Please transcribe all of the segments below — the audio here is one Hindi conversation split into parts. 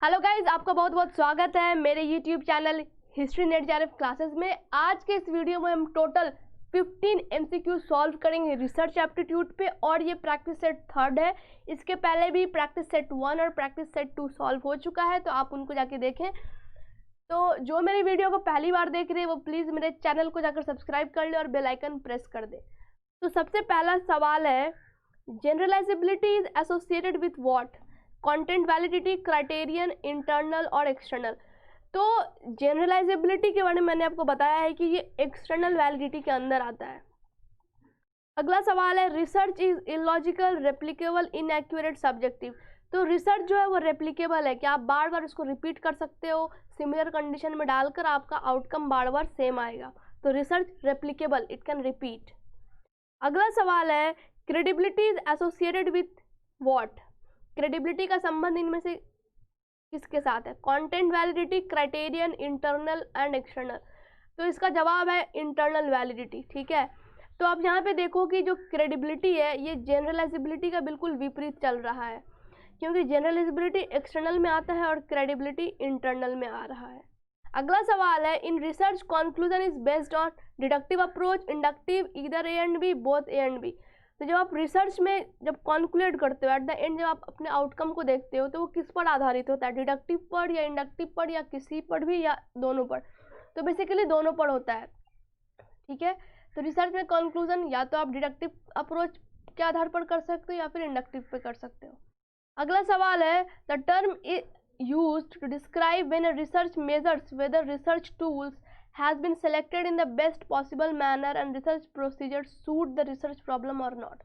हेलो गाइज, आपका बहुत बहुत स्वागत है मेरे YouTube channel history net JRF classes में। आज के इस वीडियो में हम टोटल 15 एमसीक्यू सॉल्व करेंगे रिसर्च एप्टीट्यूड पे, और ये प्रैक्टिस सेट 3rd है। इसके पहले भी प्रैक्टिस सेट 1 और प्रैक्टिस सेट 2 सॉल्व हो चुका है, तो आप उनको जाके देखें। तो जो मेरी वीडियो को पहली बार देख रहे हैं वो प्लीज़ मेरे चैनल को जाकर सब्सक्राइब कर ले और बेल आइकन प्रेस कर दे। तो सबसे पहला सवाल है, generalisability is associated with what? Content validity, criterion, internal और एक्सटर्नल। तो जनरलाइजेबिलिटी के बारे में मैंने आपको बताया है कि ये एक्सटर्नल वैलिडिटी के अंदर आता है। अगला सवाल है, research is illogical, replicable, inaccurate, subjective. तो रिसर्च जो है वो रेप्लिकेबल है कि आप बार बार उसको रिपीट कर सकते हो, सिमिलर कंडीशन में डालकर आपका आउटकम बार बार सेम आएगा। तो research replicable, it can repeat. अगला सवाल है, credibility is associated with what? Credibility का संबंध इनमें से किसके साथ है? Content validity, criterion, internal and external. तो इसका जवाब है इंटरनल वैलिडिटी। ठीक है, तो आप यहाँ पे देखो कि जो क्रेडिबिलिटी है ये जनरलाइजेबिलिटी का बिल्कुल विपरीत चल रहा है, क्योंकि जनरलाइजेबिलिटी एक्सटर्नल में आता है और क्रेडिबिलिटी इंटरनल में आ रहा है। अगला सवाल है, in research conclusion is based on deductive approach, inductive, either A and B, both A and B. तो जब आप रिसर्च में जब कॉन्क्लूड करते हो, एट द एंड जब आप अपने आउटकम को देखते हो, तो वो किस पर आधारित होता है? डिडक्टिव पर या इंडक्टिव पर या किसी पर भी या दोनों पर? तो बेसिकली दोनों पर होता है। ठीक है, तो रिसर्च में कॉन्क्लूजन या तो आप डिडक्टिव अप्रोच के आधार पर कर सकते हो या फिर इंडक्टिव पे कर सकते हो। अगला सवाल है, the term used to describe when a research measures whether research tools has been selected in the best possible manner and research procedures suit the research problem or not।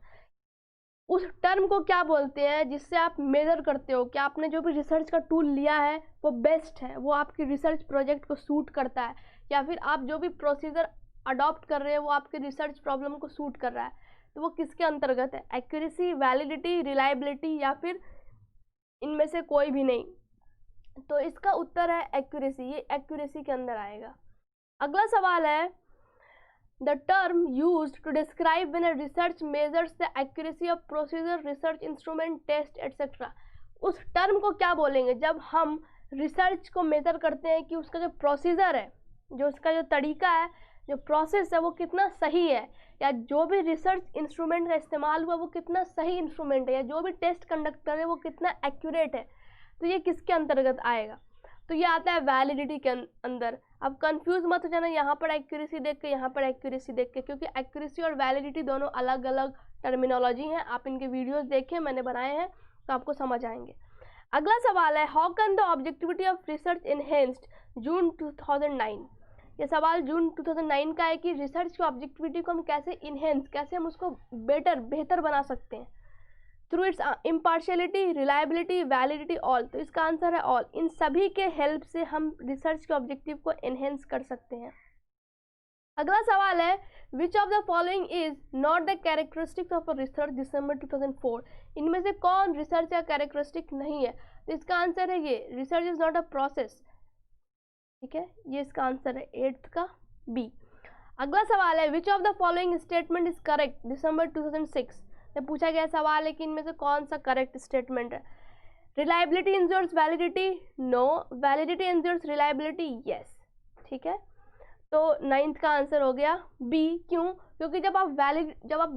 उस टर्म को क्या बोलते हैं जिससे आप मेजर करते हो कि आपने जो भी रिसर्च का टूल लिया है वो बेस्ट है, वो आपकी रिसर्च प्रोजेक्ट को सूट करता है, या फिर आप जो भी प्रोसीजर अडॉप्ट कर रहे हैं वो आपके रिसर्च प्रॉब्लम को सूट कर रहा है। तो वो किसके अंतर्गत है? एक्यूरेसी, वैलिडिटी, रिलायबिलिटी, या फिर इनमें से कोई भी नहीं? तो इसका उत्तर है एक्यूरेसी, ये एक्यूरेसी के अंदर आएगा। अगला सवाल है, the term used to describe when a research measures the accuracy of procedure, research instrument, test etcetera. उस टर्म को क्या बोलेंगे जब हम रिसर्च को मेजर करते हैं कि उसका जो प्रोसीजर है, जो उसका जो तरीका है, जो प्रोसेस है वो कितना सही है, या जो भी रिसर्च इंस्ट्रूमेंट का इस्तेमाल हुआ वो कितना सही इंस्ट्रूमेंट है, या जो भी टेस्ट कंडक्ट करे वो कितना एक्यूरेट है। तो ये किसके अंतर्गत आएगा? तो ये आता है वैलिडिटी के अंदर। अब कंफ्यूज मत हो जाना यहाँ पर एक्यूरेसी देख के, यहाँ पर एक्यूरेसी देख के, क्योंकि एक्यूरेसी और वैलिडिटी दोनों अलग अलग टर्मिनोलॉजी हैं। आप इनके वीडियोस देखें, मैंने बनाए हैं, तो आपको समझ आएंगे। अगला सवाल है, how can the objectivity of research enhanced जून 2009? ये सवाल जून 2009 का है कि रिसर्च की ऑब्जेक्टिविटी को हम कैसे इनहेंस, कैसे हम उसको बेहतर बना सकते हैं through it's impartiality, reliability, validity, all. तो इसका आंसर है ऑल। इन सभी के हेल्प से हम रिसर्च के ऑब्जेक्टिव को एनहेंस कर सकते हैं। अगला सवाल है, which of the following is not the characteristics of a research दिसंबर 2004? इनमें से कौन रिसर्च या कैरेक्टरिस्टिक नहीं है? तो इसका आंसर है ये, research is not a process. ठीक है, ये इसका आंसर है 8th का बी। अगला सवाल है, which of the following statement is correct दिसंबर 2006? में पूछा गया सवाल है कि इनमें से कौन सा करेक्ट स्टेटमेंट है? Reliability ensures validity, no. Validity ensures reliability, yes. ठीक है, तो 9th का आंसर हो गया बी। क्यों? क्योंकि जब आप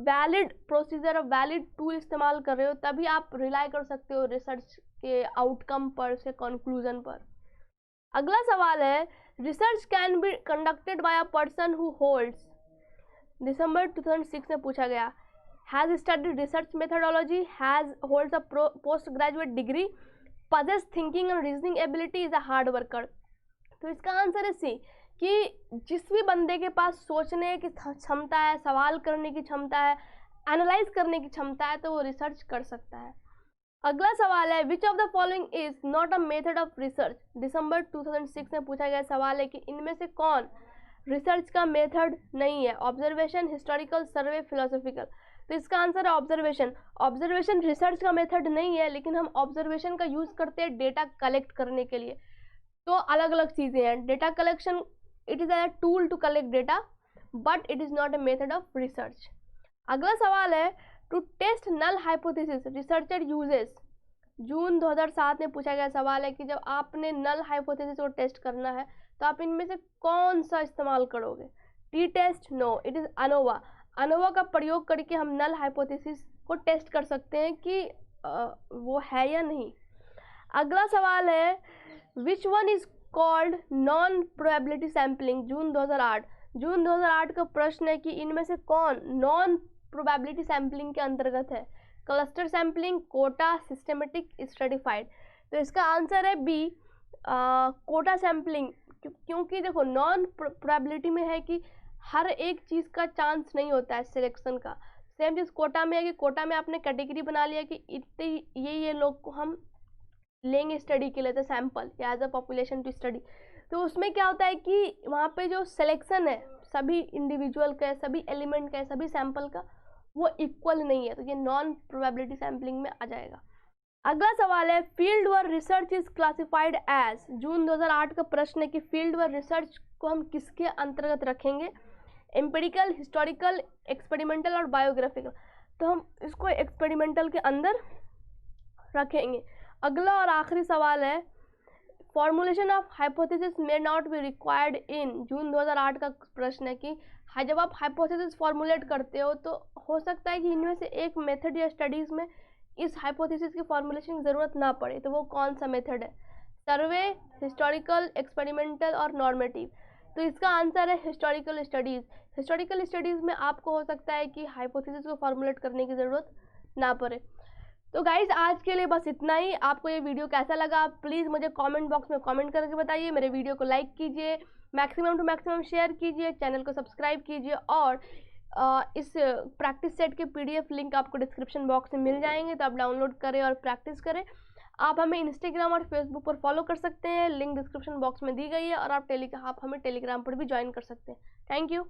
वैलिड प्रोसीजर और वैलिड टूल इस्तेमाल कर रहे हो तभी आप रिलाई कर सकते हो रिसर्च के आउटकम पर, से कंक्लूजन पर। अगला सवाल है, research can be conducted by a person who holds, दिसंबर 2006 में पूछा गया, has studied research methodology, holds a postgraduate degree, possess thinking and reasoning ability, is a hard worker। तो इसका आंसर है सी, कि जिस भी बंदे के पास सोचने की क्षमता है, सवाल करने की क्षमता है, एनालाइज करने की क्षमता है, तो वो रिसर्च कर सकता है। अगला सवाल है, which of the following is not a method of research? दिसंबर 2006 में पूछा गया सवाल है कि इनमें से कौन रिसर्च का मेथड नहीं है? ऑब्जर्वेशन, हिस्टोरिकल, सर्वे, फिलोसॉफिकल। तो इसका आंसर है ऑब्जर्वेशन। ऑब्जर्वेशन रिसर्च का मेथड नहीं है, लेकिन हम ऑब्जर्वेशन का यूज करते हैं डेटा कलेक्ट करने के लिए। तो अलग अलग चीजें हैं। Data collection, it is a tool to collect data, but it is not a method of research. अगला सवाल है, to test null hypothesis researcher uses जून 2007 में पूछा गया सवाल है कि जब आपने नल हाइपोथेसिस को टेस्ट करना है तो आप इनमें से कौन सा इस्तेमाल करोगे? T test? No, it is ANOVA. ANOVA का प्रयोग करके हम नल हाइपोथेसिस को टेस्ट कर सकते हैं कि वो है या नहीं। अगला सवाल है, which one is called non probability sampling? जून 2008 का प्रश्न है कि इनमें से कौन नॉन प्रोबेबिलिटी सैम्पलिंग के अंतर्गत है? Cluster sampling, quota, systematic, stratified. तो इसका आंसर है बी, कोटा सैम्पलिंग। क्योंकि देखो नॉन प्रोबेबिलिटी में है कि हर एक चीज़ का चांस नहीं होता है सिलेक्शन का। सेम चीज़ कोटा में है कि कोटा में आपने कैटेगरी बना लिया कि इतने ये लोग को हम लेंगे स्टडी के लिए, तो सैंपल या as a population to study. तो उसमें क्या होता है कि वहाँ पे जो सिलेक्शन है सभी इंडिविजुअल का, सभी एलिमेंट का, सभी सैंपल का, वो इक्वल नहीं है, तो ये नॉन प्रोबेबिलिटी सैम्पलिंग में आ जाएगा। अगला सवाल है, field work research is classified as? जून 2008 का प्रश्न है कि फील्ड वर्क रिसर्च को हम किसके अंतर्गत रखेंगे? एम्पिरिकल, हिस्टोरिकल, एक्सपेरिमेंटल और बायोग्राफिकल। तो हम इसको एक्सपेरिमेंटल के अंदर रखेंगे। अगला और आखिरी सवाल है, formulation of hypothesis may not be required in? जून 2008 का प्रश्न है कि जब आप हाइपोथेसिस फॉर्मुलेट करते हो तो हो सकता है कि इनमें से एक मेथड या स्टडीज़ में इस हाइपोथेसिस की फॉर्मुलेशन की ज़रूरत ना पड़े, तो वो कौन सा मेथड है? सर्वे, हिस्टोरिकल, एक्सपेरिमेंटल और नॉर्मेटिव। तो इसका आंसर है हिस्टोरिकल स्टडीज़। हिस्टोरिकल स्टडीज़ में आपको हो सकता है कि हाइपोथेसिस को फॉर्मुलेट करने की ज़रूरत ना पड़े। तो गाइज आज के लिए बस इतना ही। आपको ये वीडियो कैसा लगा प्लीज़ मुझे कमेंट बॉक्स में कमेंट करके बताइए। मेरे वीडियो को लाइक कीजिए, मैक्सिमम टू मैक्सिमम शेयर कीजिए, चैनल को सब्सक्राइब कीजिए और इस प्रैक्टिस सेट के पीडीएफ लिंक आपको डिस्क्रिप्शन बॉक्स में मिल जाएंगे, तो आप डाउनलोड करें और प्रैक्टिस करें। आप हमें इंस्टाग्राम और फेसबुक पर फॉलो कर सकते हैं, लिंक डिस्क्रिप्शन बॉक्स में दी गई है, और आप हमें टेलीग्राम पर भी ज्वाइन कर सकते हैं। Thank you.